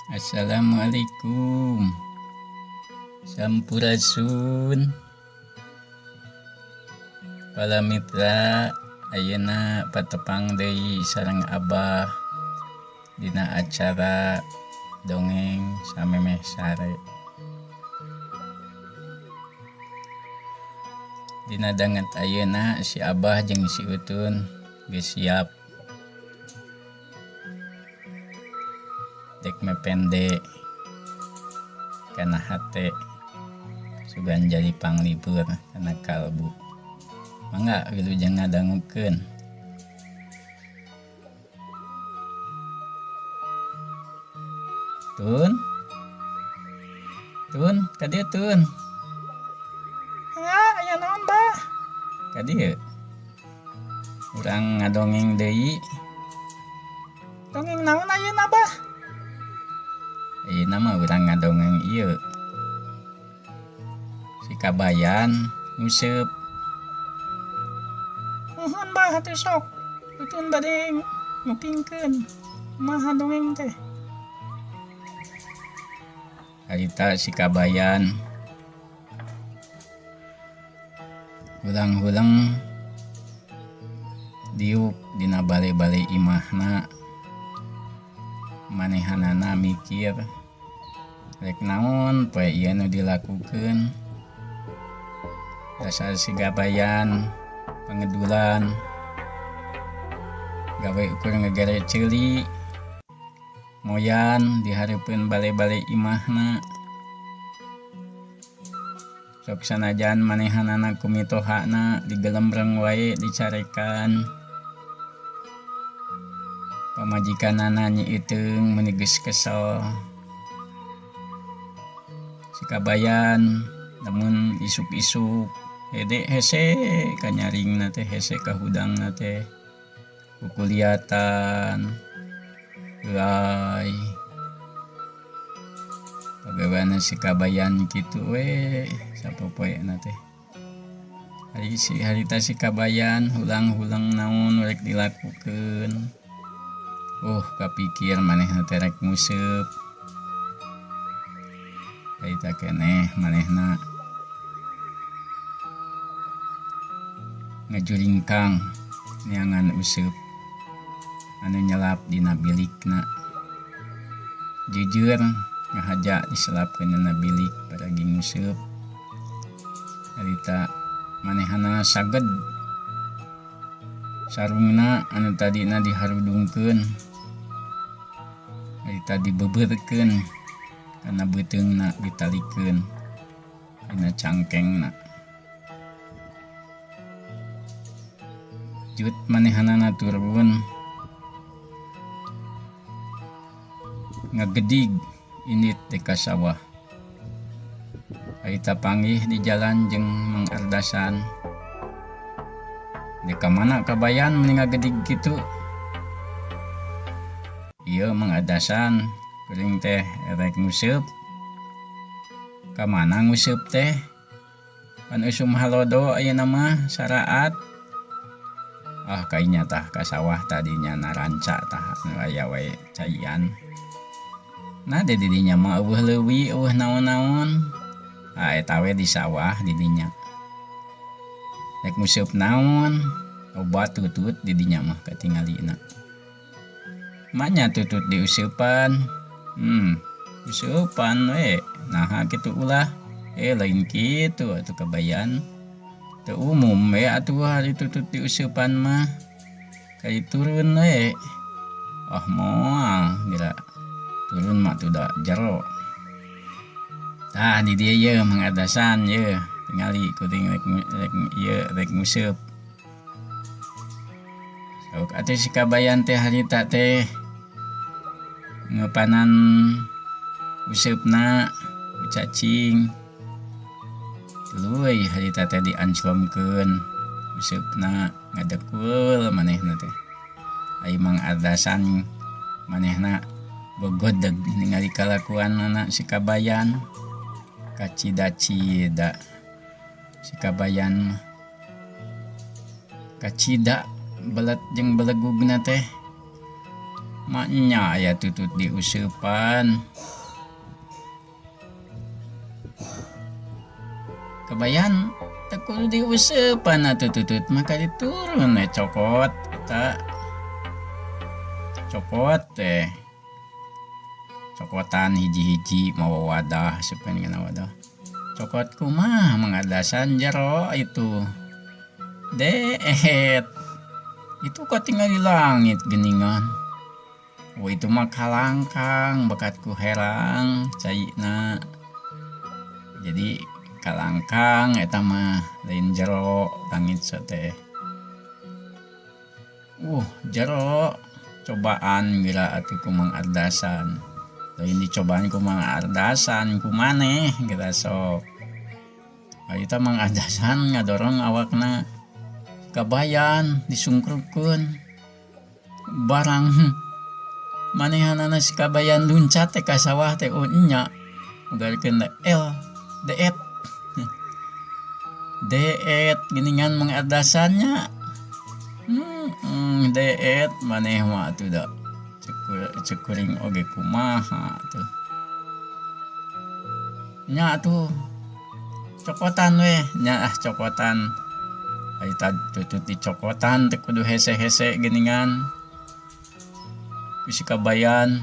Assalamualaikum. Sampurasun. Para mitra, ayeuna patepang deui sareng Abah dina acara dongeng samemeh sare. Dina danget ayeuna si Abah jeung si Utun geus siap. Dek mepende kana hate sugan jadi panglibur kana kalbu. Mangga wilujeng ngadangukeun. Tun, kadieu Tun. Ya, aya naon, Bah? Kadieu. Urang ngadongeng deui. Dongeng naon ayeuna, Bah? Ayeuna mah urang ngadongeng ieu. Si Kabayan nguseup. Nuhun, Bah, atuh sok. Tutun bade ngupingkeun. Kumaha dongeng teh? Harita si Kabayan hulang-hulang diuk dina bale-bale imahna. Manehanana mikir rek naon poe ieu nu dilakukeun. Dasar si Kabayan pangedulan gawe ukur ngegere ceuli moyan di hareupeun bale-bale imahna. Sok sanajan manehanana kumitohana digelembreng wae dicarekan. Pamajikanana nyieteung meuni geus kesel. Si Kabayan lamun isuk-isuk hede hese ka nyaringna teh, hese ka hudangna teh. Kukuliatan euy. Pagaweana si Kabayan kitu we sapopoena teh. Harita si Kabayan hulang-hulang naon rek dilakukeun. Kapikir manehna teh rek nguseup. Harita keneh manehna ngajuringkang neangan useup anu nyelap dina bilikna. Jujur ngahaja diselapkeun dina bilik paragi nguseup. Harita manehana saged sarungna anu tadina diharudungkeun harita dibebeurkeun kana beuteungna ditalikeun dina cangkengna. Jut manehanana turun ngagedig indit di ka sawah. Harita panggih di jalan jeung Mang Ardasan. Di ka mana Kabayan meuni ngagedig kitu? Ieu Mang Ardasan, kuring teh rek nguseup. Ka mana nguseup teh? Pan usum halodo ayeuna mah saraat. Kainya tah ka sawah tadinya naranca tah nu aya wae caian. Nah di didinya mah eueuh leuwih, eueuh naon-naon. Eta we di sawah didinya. Rek nguseup naon? Obat tutut didinya mah katingalina. Manya tutut diuseupan. Useupan we. Naha kitu ulah. Lain kitu atuh Kabayan. Teu umum we atuh hari tutut diuseupan mah. Kai turun we. Moal gila. Turun mah tuh da jero. Tah di dieu ye Mang Ardasan ye tingali kuring rek nguseup. Sok atuh si Kabayan teh harita teh ngeupanan useupna ku cacing. Tuluy harita teh dianclomkeun useupna ngadekul manehna teh. Ai Mang Ardasan manehna bogodeg ningali kalakuanna si Kabayan. Kacida-cida si Kabayan mah. Kacida belet jeung belegugna teh maknya ya tutut diusupan. Kebayan tekul diusupan atuh tutut maka diturun cokot kita cokot cokotan hiji-hiji mau wadah supan kana wadah cokot kumah mengadasan jero itu deet itu kok tinggal di langit geningan. Oh itu mah kalangkang bakatku herang caina. Jadi kalangkang eta mah lain jero langit teh. Jero cobaan geura atuh ku Mang Ardasan. Lain dicobaan ku Mang Ardasan ku maneh geura sok. Eta Mang Ardasan ngadorong awakna kabayan disungkrupkeun barang manehanana si kabayan luncat teh ka sawah teh nya ugalkeun deet deet geningan mengadasannya deet maneh mah atuh da cekuring oge kumaha tuh nya atuh cokotan we nya cokotan Aita tutut di cokotan teu kudu hese-hese geningan ku si kabayan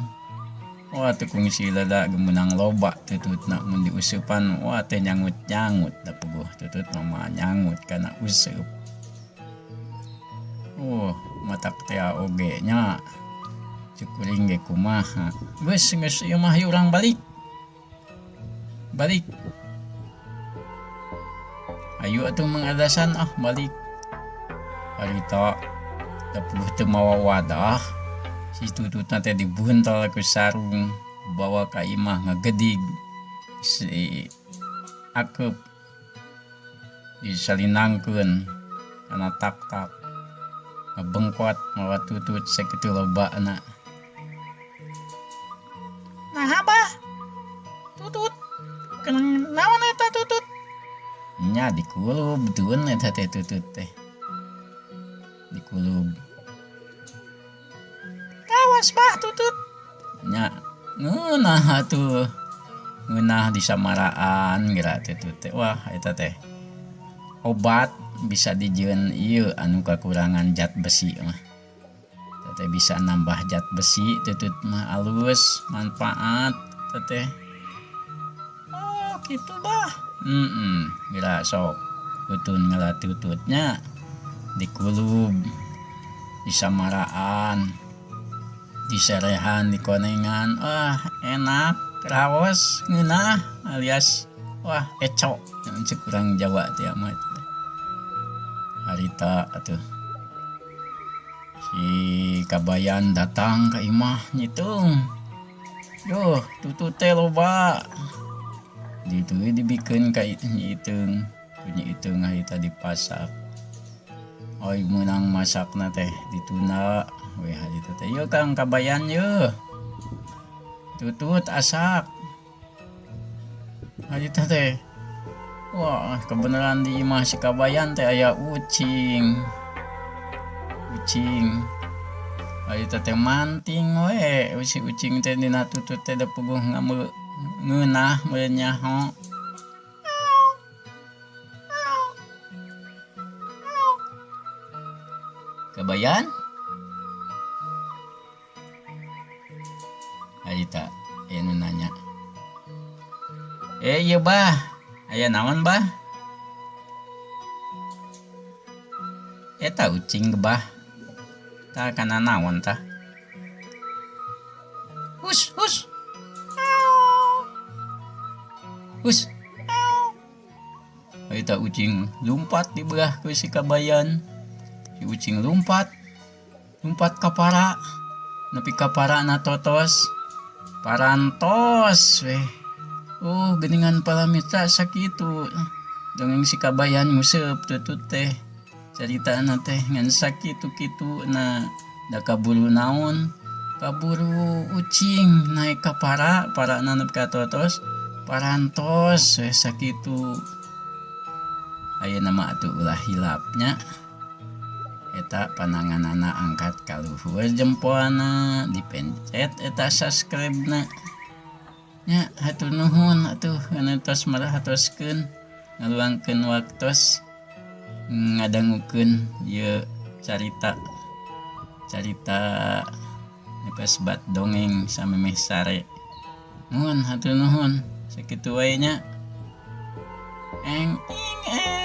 teu kungsi lada gemenang loba tututna mun diusupan teh nyangut-nyangut da puguh tutut mah nyangut kana useup matak teh oge nya cukuring ge kumaha geus ieu mah urang balik ayo atuh mengadasan balik harita da puluh teu mawa wadah si tututna teh dibuntel ku sarung bawa ka imah ngagedig si akeup disalinangkeun kana tak-tak ngabengkot mawa tutut sakitu lobana. Nah abah tutut kenang naon eta tutut Nya dikulub tuun eta teh tutut teh dikulub awas bah tutut nya ngeunah atuh ngeunah di samaraan geura teh tutut wah eta teh obat bisa dijieun ieu anu kakurangan zat besi mah teh bisa nambah zat besi tutut mah alus manfaat teh gitu bah geura sok utun ngala tututnya dikulub disamaraan diserehan dikonengan enak raos ngeunah alias eco cek kurang Jawa teh mah harita atuh si kabayan datang ka imah nyitung yo tutut teh loba ditu dibikeun ka nyitung nyitung harita dipasak oi meunang masakna teh dituna we harita teh yo Kang kabayan yo tutut asak harita teh wah kebenaran di imah si kabayan teh aya ucing harita teh manting we si ucing teh dina tutut teh da puguh ngeunah meureun nyaho kabayan harita anu nanya ieu bah aya naon bah eta ucing gebah tah kana naon tah hus harita ucing lumpat di belah ku si kabayan si ucing lumpat ka para nepi ka parana totos parantos weh geningan palamita sakitu dongeng si kabayan nguseup tutut teh caritana teh ngan sakitu kitu na da kaburu naon kaburu ucing naik ka parana nepi ka totos parantos weh sakitu ayeuna mah atuh ulah hilapnya eta pananganana angkat kaluhur jempolna dipencet eta subscribe na nya hatur nuhun atuh ngantos marahatoskeun ngaluangkeun waktos ngadangukeun ieu carita nukasbat dongeng samemeh sare nuhun hatur nuhun sakitu wae nya eng ing